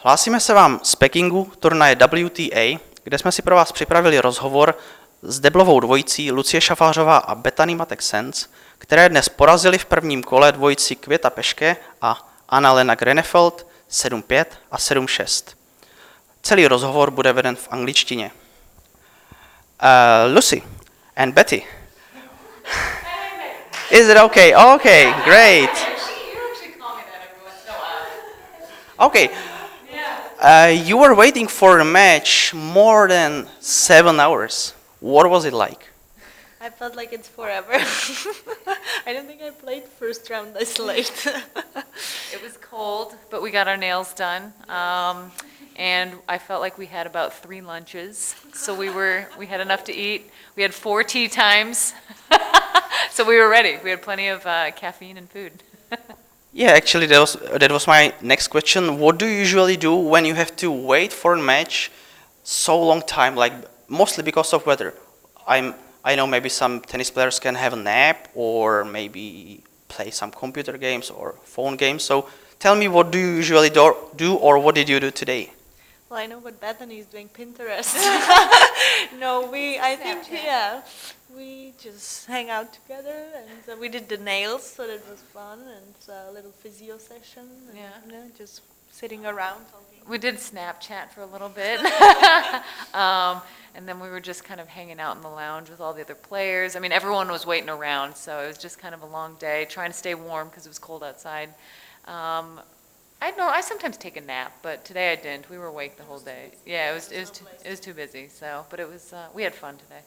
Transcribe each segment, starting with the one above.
Hlásíme se vám z Pekingu, turnaje WTA, kde jsme si pro vás připravili rozhovor s deblovou dvojicí Lucie Safarova a Bethanie Mattek-Sands, které dnes porazili v prvním kole dvojici Květa Peške a Anna-Lena Grenefeld 7-5 a 7-6. Celý rozhovor bude veden v angličtině. Lucy and Betty. Is it okay? Okay, great. Okay. You were waiting for a match more than 7 hours. What was it like? I felt like it's forever. I don't think I played first round this late. It was cold, but we got our nails done. And I felt like we had about 3 lunches. So we had enough to eat. We had 4 tea times. So we were ready. We had plenty of caffeine and food. Yeah, actually that was my next question. What do you usually do when you have to wait for a match so long time, like mostly because of weather? I know maybe some tennis players can have a nap or maybe play some computer games or phone games. So tell me, what do you usually do or what did you do today? Well, I know what Bethany is doing, Pinterest. We just hang out together, and we did the nails, so that was fun, and a little physio session, and, just sitting around talking. We did Snapchat for a little bit. And then we were just kind of hanging out in the lounge with all the other players. I mean, everyone was waiting around, so it was just kind of a long day, trying to stay warm because it was cold outside. I sometimes take a nap, but today I didn't. We were awake the whole day. Yeah, it was too busy. So, but it was we had fun today.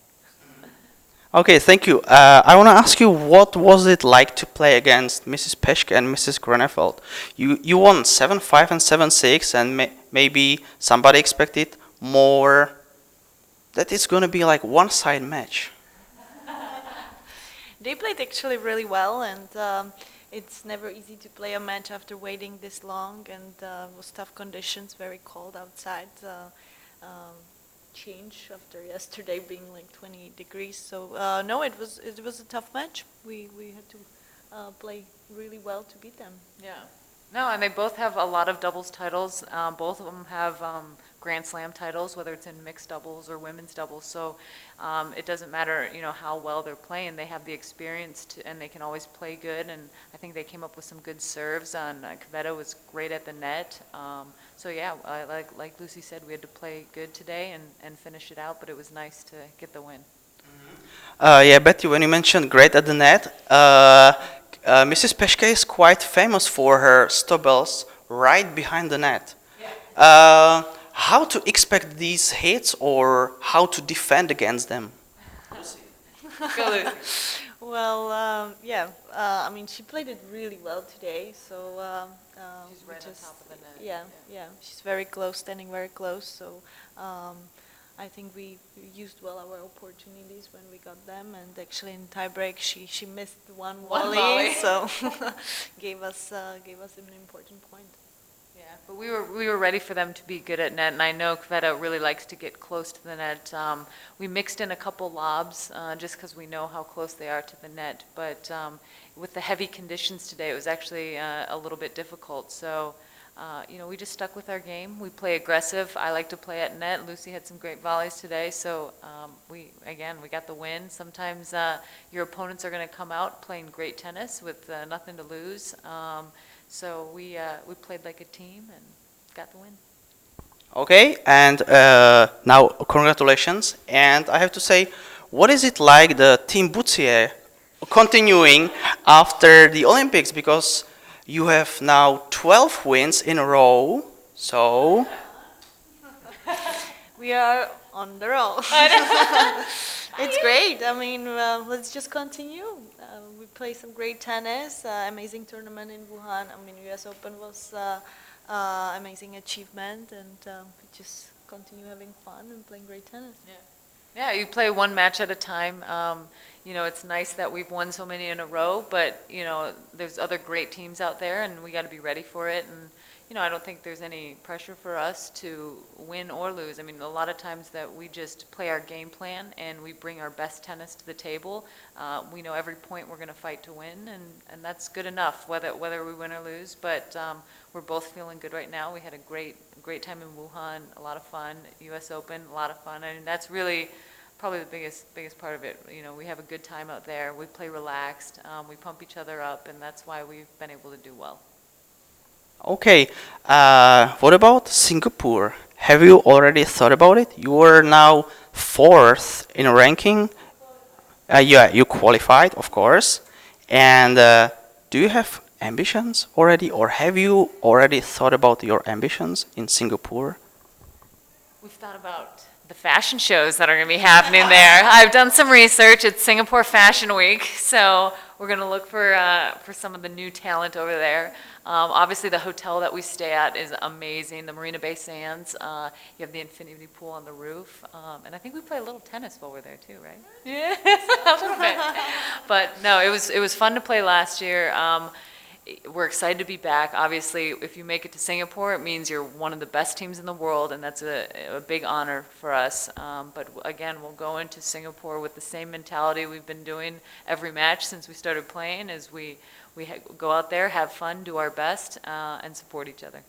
Okay, thank you. I want to ask you, what was it like to play against Mrs. Peške and Mrs. Grenefeld? You won 7-5 and 7-6, and maybe somebody expected more. That it's going to be like one-side match. They played actually really well, and it's never easy to play a match after waiting this long, and it was tough conditions, very cold outside. Change after yesterday being like 28 degrees. So no, it was a tough match. We had to play really well to beat them. Yeah. No, and they both have a lot of doubles titles. Both of them have Grand Slam titles, whether it's in mixed doubles or women's doubles. So it doesn't matter, how well they're playing. They have the experience and they can always play good. And I think they came up with some good serves. Kveta was great at the net. So yeah, like Lucy said, we had to play good today and finish it out. But it was nice to get the win. Yeah, Betty, when you mentioned great at the net, Mrs. Peške is quite famous for her stubbles right behind the net. Yeah. How to expect these hits or how to defend against them? Go, Lucy. Well, I mean, she played it really well today. So she's right on top of the net. Yeah, she's very close, standing very close. So I think we used well our opportunities when we got them, and actually in tiebreak she missed one volley, so gave us an important point. Yeah, but we were ready for them to be good at net, and I know Kveta really likes to get close to the net. We mixed in a couple lobs just because we know how close they are to the net, but with the heavy conditions today, it was actually a little bit difficult. So. We just stuck with our game. We play aggressive. I like to play at net. Lucy had some great volleys today, so we got the win. Sometimes your opponents are going to come out playing great tennis with nothing to lose. So we played like a team and got the win. Okay, and now congratulations. And I have to say, what is it like the Team Butsier continuing after the Olympics? Because you have now 12 wins in a row, so... We are on the roll. It's great. I mean, let's just continue. We play some great tennis, amazing tournament in Wuhan. I mean, US Open was amazing achievement, and we just continue having fun and playing great tennis. Yeah, you play one match at a time. It's nice that we've won so many in a row, but, there's other great teams out there, and we got to be ready for it. And, I don't think there's any pressure for us to win or lose. I mean, a lot of times that we just play our game plan and we bring our best tennis to the table. We know every point we're going to fight to win, and that's good enough, whether we win or lose. But we're both feeling good right now. We had a great time in Wuhan, a lot of fun. U.S. Open, a lot of fun. I mean, that's really probably the biggest part of it. We have a good time out there. We play relaxed. We pump each other up, and that's why we've been able to do well. Okay, what about Singapore? Have you already thought about it? You are now fourth in ranking. Yeah, you qualified, of course. And do you have ambitions already, or have you already thought about your ambitions in Singapore? We've thought about the fashion shows that are going to be happening there. I've done some research. It's Singapore Fashion Week, so we're going to look for some of the new talent over there. Obviously, the hotel that we stay at is amazing. The Marina Bay Sands. You have the infinity pool on the roof, and I think we play a little tennis while we're there too, right? Yeah, a little bit. But no, it was fun to play last year. We're excited to be back. Obviously, if you make it to Singapore, it means you're one of the best teams in the world, and that's a big honor for us. But again, we'll go into Singapore with the same mentality we've been doing every match since we started playing, is we go out there, have fun, do our best, and support each other.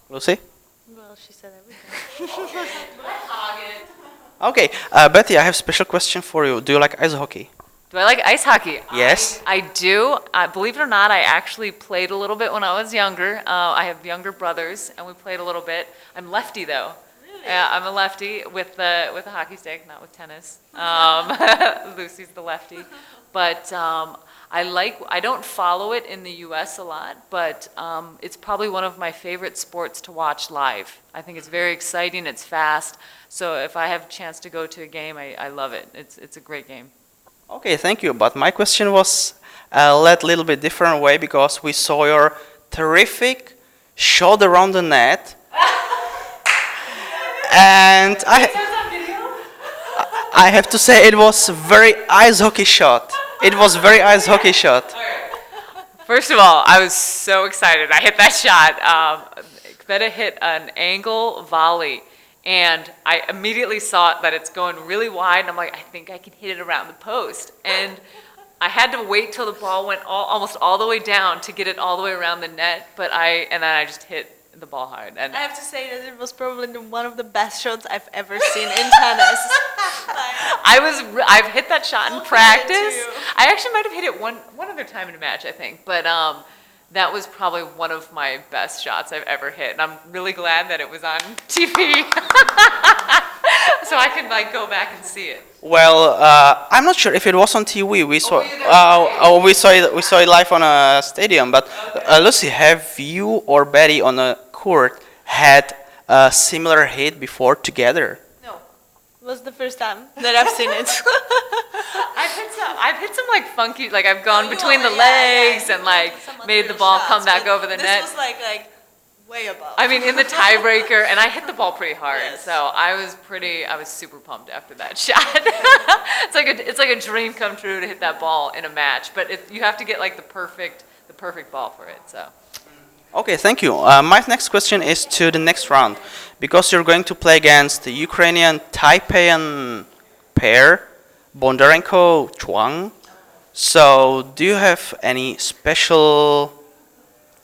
Lucy? Well, she said everything. Okay, Betty, I have a special question for you. Do you like ice hockey? Do I like ice hockey? Yes. I do. Believe it or not, I actually played a little bit when I was younger. I have younger brothers, and we played a little bit. I'm lefty, though. Really? Yeah, I'm a lefty with a hockey stick, not with tennis. Lucie's the lefty. But I don't follow it in the U.S. a lot, but it's probably one of my favorite sports to watch live. I think it's very exciting. It's fast. So if I have a chance to go to a game, I love it. It's a great game. Okay, thank you. But my question was led a little bit different way, because we saw your terrific shot around the net. And I have to say it was a very ice hockey shot. It was very ice hockey shot. First of all, I was so excited. I hit that shot. Kveta hit an angle volley. And I immediately saw that it's going really wide, and I'm like, I think I can hit it around the post. And I had to wait till the ball went almost all the way down to get it all the way around the net, and then I just hit the ball hard. And I have to say that it was probably one of the best shots I've ever seen in tennis. I've hit that shot in practice. I actually might have hit it one other time in a match, I think, but that was probably one of my best shots I've ever hit, and I'm really glad that it was on TV, so I can go back and see it. Well, I'm not sure if it was on TV. We saw we saw it live on a stadium. But Lucy, have you or Betty on a court had a similar hit before together? No, it was the first time that I've seen it. I've hit some funky, I've gone between the legs and made the ball come back over the net. This was like way above. I mean, in the tiebreaker, and I hit the ball pretty hard, Yes. so I was super pumped after that shot. It's like a dream come true to hit that ball in a match, but you have to get the perfect ball for it. So. Okay, thank you. My next question is to the next round, because you're going to play against the Ukrainian Taipean pair, Bondarenko Chuang. So, do you have any special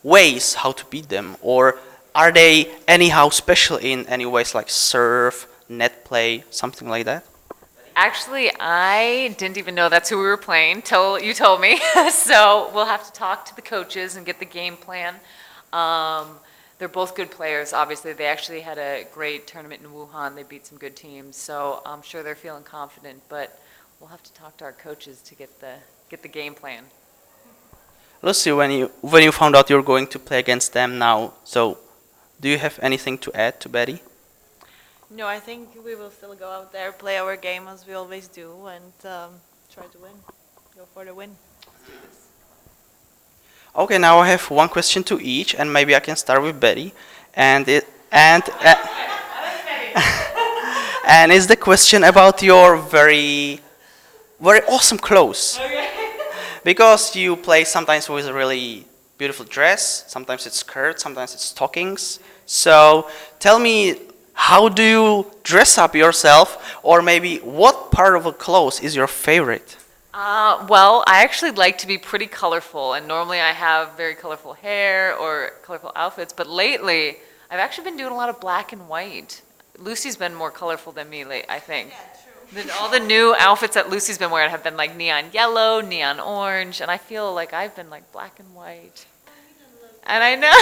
ways how to beat them, or are they anyhow special in any ways, like serve, net play, something like that? Actually, I didn't even know that's who we were playing till you told me. So we'll have to talk to the coaches and get the game plan. They're both good players, obviously. They actually had a great tournament in Wuhan. They beat some good teams, so I'm sure they're feeling confident. But we'll have to talk to our coaches to get the game plan. Lucy, when you found out you're going to play against them now, so do you have anything to add to Betty? No, I think we will still go out there, play our game as we always do, and try to win. Go for the win. Okay, now I have one question to each, and maybe I can start with Betty. And it's the question about your very awesome clothes. Okay. Because you play sometimes with really beautiful dress, sometimes it's skirt, sometimes it's stockings. So tell me, how do you dress up yourself, or maybe what part of a clothes is your favorite? Well, I actually like to be pretty colorful, and normally I have very colorful hair or colorful outfits, but lately I've actually been doing a lot of black and white. Lucy's been more colorful than me, I think. All the new outfits that Lucy's been wearing have been like neon yellow, neon orange, and I feel like I've been like black and white. And I know,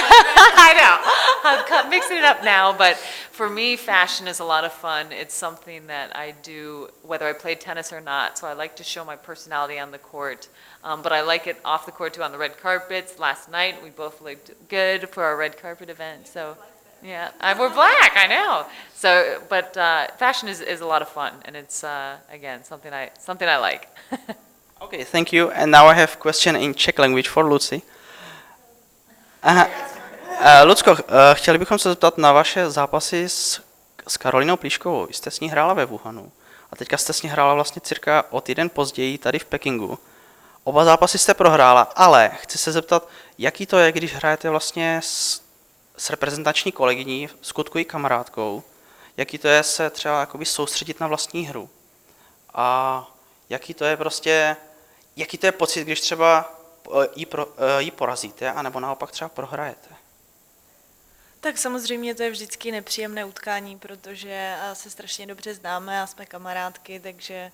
I'm mixing it up now, but for me, fashion is a lot of fun. It's something that I do whether I play tennis or not, so I like to show my personality on the court, but I like it off the court too, on the red carpets. Last night, we both looked good for our red carpet event, so yeah, we're black, I know. So, but fashion is a lot of fun, and it's, again, something I like. Okay, thank you. And now I have a question in Czech language for Lucy. Aha. Lucko, chtěli bychom se zeptat na vaše zápasy s Karolinou Plíškovou. Vy jste s ní hrála ve Wuhanu a teďka jste s ní hrála vlastně cirka o týden později tady v Pekingu. Oba zápasy jste prohrála, ale chci se zeptat, jaký to je, když hrajete vlastně s reprezentační kolegyní, skutku i kamarádkou, jaký to je se třeba jakoby soustředit na vlastní hru a jaký to je pocit, když třeba jí porazíte, anebo naopak třeba prohrajete. Tak samozřejmě to je vždycky nepříjemné utkání, protože se strašně dobře známe a jsme kamarádky, takže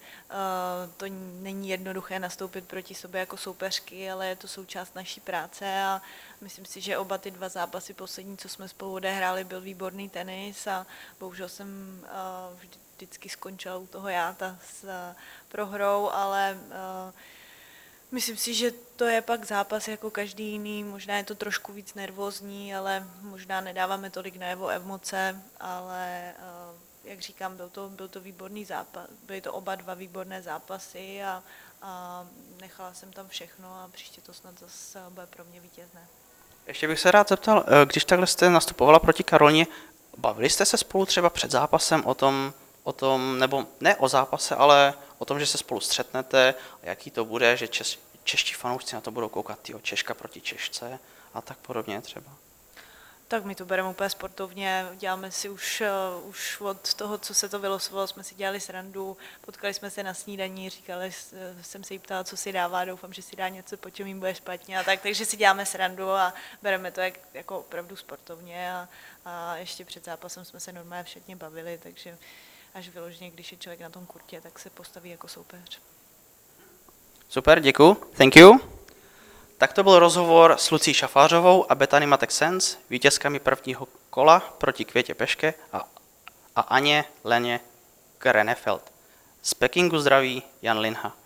to není jednoduché nastoupit proti sobě jako soupeřky, ale je to součást naší práce a myslím si, že oba ty dva zápasy poslední, co jsme spolu odehráli, byl výborný tenis a bohužel jsem vždycky skončila u toho já s prohrou, ale myslím si, že to je pak zápas jako každý jiný, možná je to trošku víc nervózní, ale možná nedáváme tolik najevo emoce, ale jak říkám, byl to výborný zápas, byly to oba dva výborné zápasy a nechala jsem tam všechno a příště to snad zase bude pro mě vítězné. Ještě bych se rád zeptal, když takhle jste nastupovala proti Karolině, bavili jste se spolu třeba před zápasem o tom, nebo ne o zápase, ale o tom, že se spolu střetnete, jaký to bude, že čeští fanoušci na to budou koukat, Češka proti Češce a tak podobně třeba. Tak my to bereme úplně sportovně, děláme si už od toho, co se to vylosovalo, jsme si dělali srandu, potkali jsme se na snídani, jsem se jí ptala, co si dává, doufám, že si dá něco, po čem jim bude špatně a tak, takže si děláme srandu a bereme to jako opravdu sportovně a ještě před zápasem jsme se normálně všetně bavili, takže až vyloženě, když je člověk na tom kurtě, tak se postaví jako soupeř. Super, děkuji. Thank you. Tak to byl rozhovor s Lucí Safarovou a Bethanie Mattek-Sands, vítězkami prvního kola proti Květě Peške a Aně Leně Krenefeld. Z Pekingu zdraví Jan Linha.